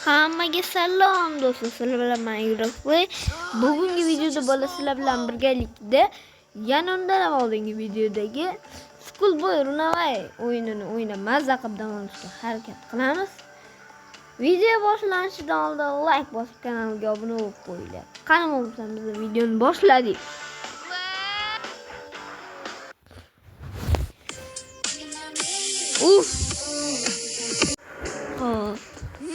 Hammaga salom do'stlar, sizlar bilan Minecraft va bugungi videoda bola sizlar bilan birgalikda yanondan oldingi videodagi Schoolboy Runaway o'yinini o'ynab mazza qilib dam olishga harakat qilamiz. Video boshlanishidan oldin like bosib kanalga obuna bo'lib qo'yinglar. Qani bo'lmasa biz videoni boshladik. Uf.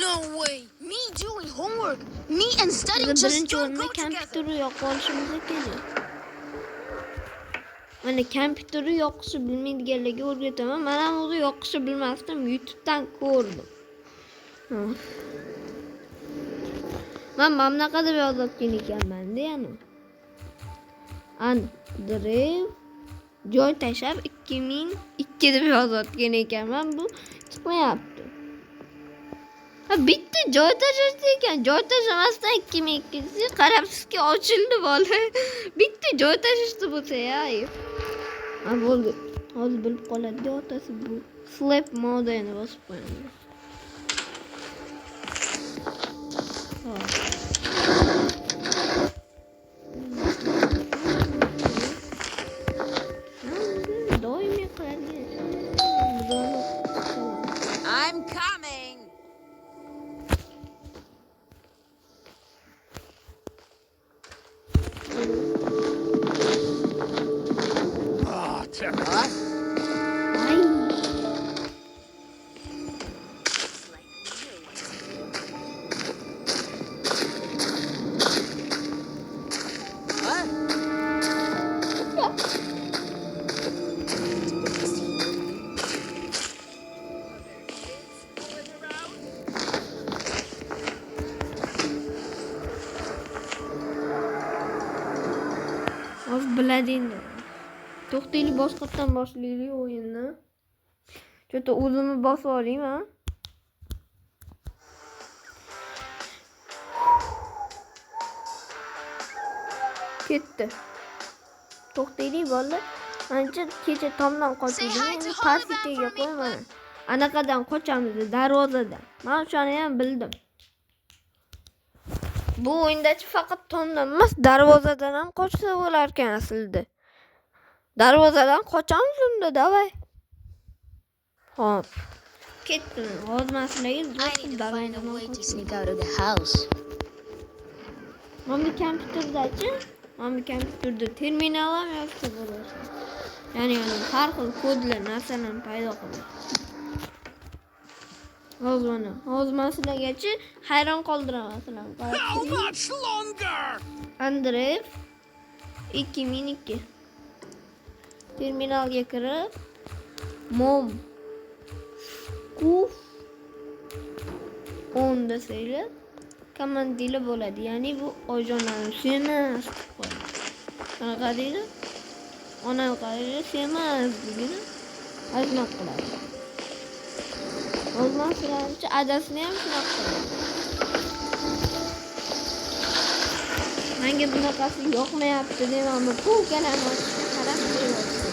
No way! Me doing homework, me and studying just don't go together. Kompüteri yoqishimiz kerak. Mana kompüteri yoqishni bilmaydiganlarga o'rgataman. Men ham o'zi yoqishni bilmasdim, YouTube'dan ko'rdim. Men mamlaqa deb yozayotgan ekanman-da, yana. Andrew joy tashlab 2002 deb yozayotgan ekanman. Bu chiqmayapti. Bitti joy tashlashdi ekan. Joy tashlamasdan 2002 qarabsizki ochildi bola. Bitti joy tashlashdi bo'lsa ya. Ha bo'ldi. Hozir bilib qoladi otasi bu. Slap modeni bosib qo'yadi. Doimiy qiladi. I'm coming. Biladingmi? To'xtaylik, boshqatdan boshlaylik o'yinni. Chota o'zimni bosib olaymi? Ketdi. To'xtaylik bolalar. Ancha kecha tomdan qochdim. Endi pasitega qo'yman. Anaqadan qochamiz, darvozadan. Men shuni ham bildim. Bu o'yindachi faqat tomdan emas, darvozadan ham qochsa bo'lar ekan aslida. Darvozadan qochamiz unda, davay. Hop. Ketdim. Hozirmasizlarga Mana kompyuterdachi? Mana kompyuterda terminal ham yozsa bo'lar. Ya'ni har xil kodlar, narsalarni paydo qiladi. Hozirmasizlargacha hayron qoldiraman sizlarni. How much longer? Andrew 2002 terminalga kirib mom kuf 10 desanglar komandili bo'ladi. Ya'ni bu ojonaning semas. Qanaqa deydi? Ona qaraydi, semas degani xizmat qiladi. Olmaslarcha adasini ham shunaqa qiladi. Menga bunaqasi yoqmayapti deyman. Polkalarni ochishga qarab qo'yapti.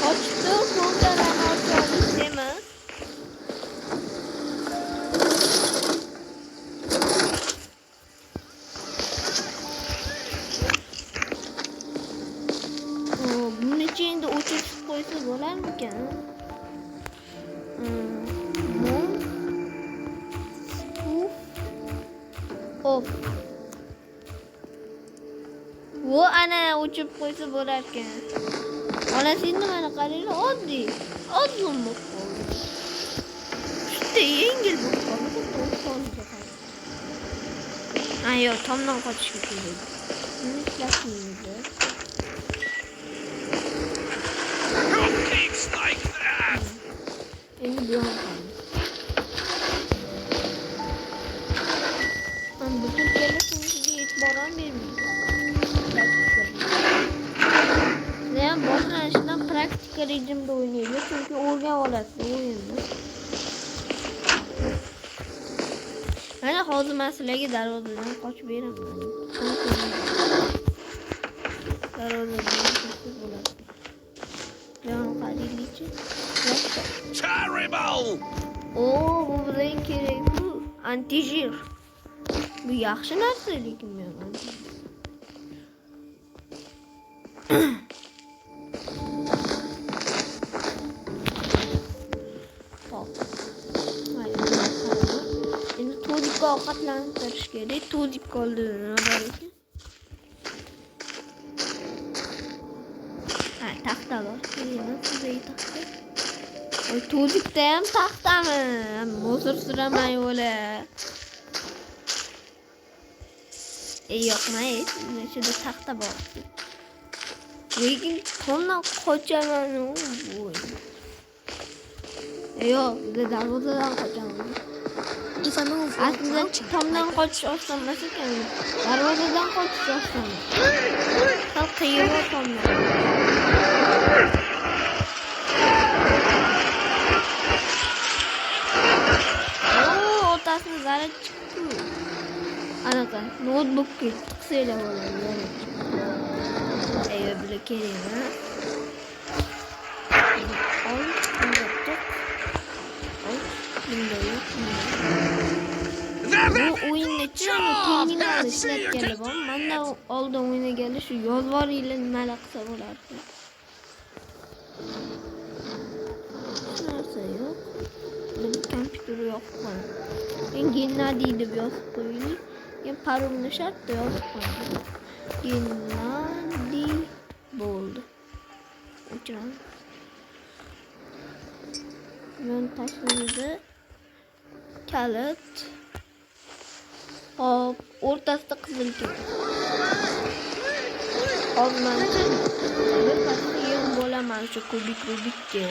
Ochdi, polkalarni ochadi demas. Buni endi o'chirib qo'ysa bo'larmikan? Of. Bu ana o'chib qo'ysa bo'lar ekan. Onasini mana qaranglar, oddiy bo'lib qoldi. Juda yengil bo'lib qoldi. Ayo, tomdan qochishga kerak. Nima qilasiz? Endi bu ham bütün telefonunuzga e'tibor bermaydi. Sizlar boshlanishidan praktika rejimda o'ynaydi, chunki o'rganib olasiz o'yinni. Mana hozir men sizlarga darvozadan qochib beraman. Darvozadan qochib bo'ladi. Jon qaraylikchi. Terrible! Oo, bu bize kerak. Antijir. Bu yaxshi narsa lekin men hop. Endi tozikka ovqatlantirish kerak. Tozik qoldi nima ekan? Ha, taxta bor. Yana sizga taxta. Oy, tozikda ham taxtami? Mozor suramay o'la. Yo'qmaydi. Ichida taxta bor. Lekin tomdan qochaman u. Yo'q, biz darvozadan qochamiz. If I move while Aslida crouching, tomdan qochish oson emas ekan. Darvozadan qochish oson. Sal qiyinroq tomdan. Otasini zarar chiqdi. Anaqa notebookga tiqsanglar bo'ladi. Ey, bular kerak emas. Ol, bunday ol, bunday yo'q. Bu o'yinda chiroyli pingvinlarni ishlatganlar bor. Menda oldin o'ynaganlar shu yozvoringlar nimalar qilsa bo'lardi. Narsa yo'q. Bu kompyuter yo'q. Men Gennadiy deb yozib qo'yaylik. Men parolni shart yozib qo'yaman. Gennadiy bo'ldi. O'chiraman. Men tashlaydi. Kalit. Hop, o'rtasida qizil kalit. Hop, mana bir pasta yig'ib bo'laman shu kubikka.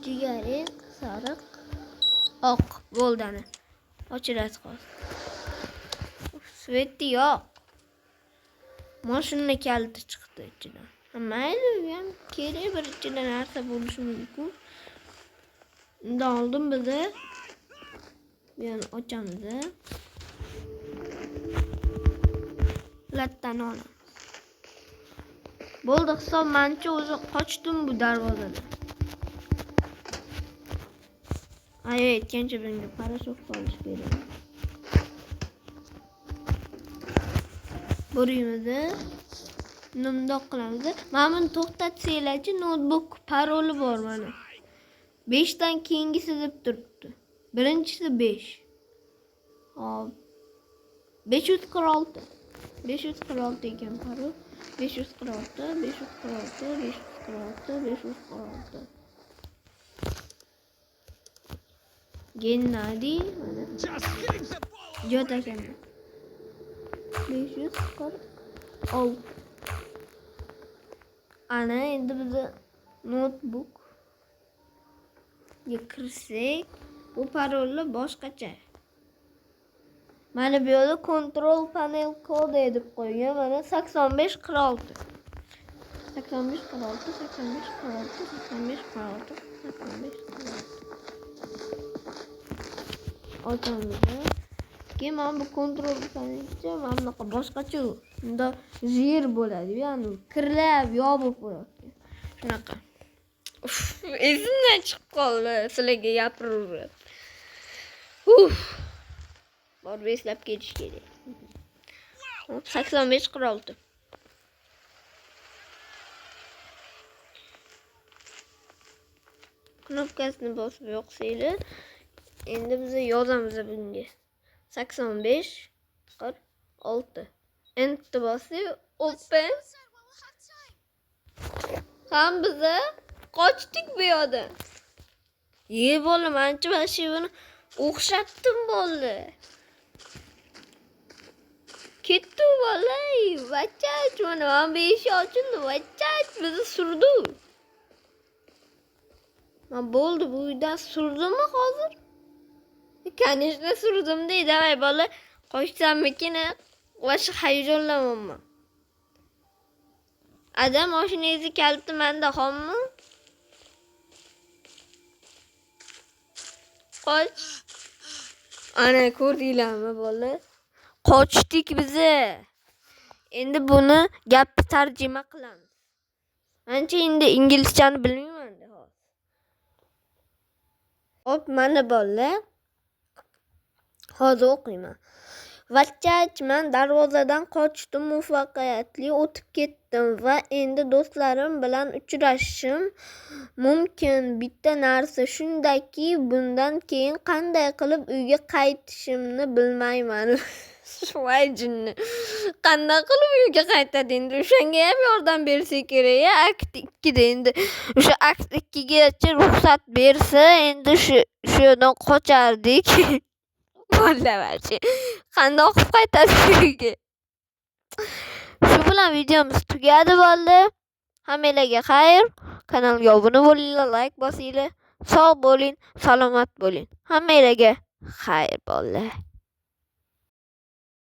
Jigaret, sariq, oq bo'ldi ana. Ochiladi hozir. Sveti yo'q. Mashina kaliti chiqdi ichidan. Mayli, ham kerak bir ichida narsa bo'lishi mumkin. Undan oldin bizni men ochamiz. Latdan olamiz. Bo'ldi, hisob mancha o'zi qochdim bu darvozadan. Ay, aytgancha bunga parashyut solish kerak. Borimiz. Numdoq qilamiz. Mana buni to'xtatsanglarchi, notebook paroli bor mana. 5 dan keyingisi deb turibdi. Birinchisi 5. Hop. 546. 546 ekan parol. 546, 546, 546, 546. Gennadiy mana. Jot ekan. 546. Ana endi biz notebook kirsak, bu parolni boshqacha. Mana bu yerda control panel kodi deb qo'ygan. Mana 8546. 8546, 8546, 8546, 8546. Ochamiz. Keyin mana bu control panelcha mana bunaqa boshqacha. Unda yer bo'ladi, ya'ni kirlab yopib qo'yadi. Shunaqa. Esimdan chiqib qoldi sizlarga gapiraverib. Borib eslab ketish kerak. 8546. Knopkasini bosib yo'qsanglar, endi biz yozamiz bunga. 8546. Enter bosib open. Ham biz qochdik bu yoqdan. Bolam, ancha mana shu buni o'xshatdim bo'ldi. Ketdi bolay, vachach mana eshik ochildi, vachach bizni surdi. Men bo'ldi, bu uyda surdimmi hozir? Конечно surdim deydi, davay bola, qochsammikin, o'sha hayajonlanaman. Adam mashinangizni kaliti menda xommi? Qoch. Ana ko'rdinglarmi bola? Qochdik bizi. Endi buni gap tarjima qilamiz. Ancha endi inglizchani bilmayman hozir. Hop, mana bola. Hozir o'qiyman. Vachchachman, darvozadan qochdim, muvaffaqiyatli o'tib ketdim va endi do'stlarim bilan uchrashishim mumkin. Bitta narsa shundaki, bundan keyin qanday qilib uyga qaytishimni bilmayman. Voy jinni. Qanday qilib uyga qaytadi endi? O'shanga ham yordam bersa kerak-ya, akt 2 da endi. O'sha akt 2 gacha ruxsat bersa, endi shu yerdan qochardik. Vallahi qanday o'qib qaytadi uyga? Shu bilan videomiz tugadi bo'ldi. Hammalarga xayr. Kanalga obuna bo'linglar, like bosinglar. Sog' bo'ling, salomat bo'ling. Hammalarga xayr bo'ldi.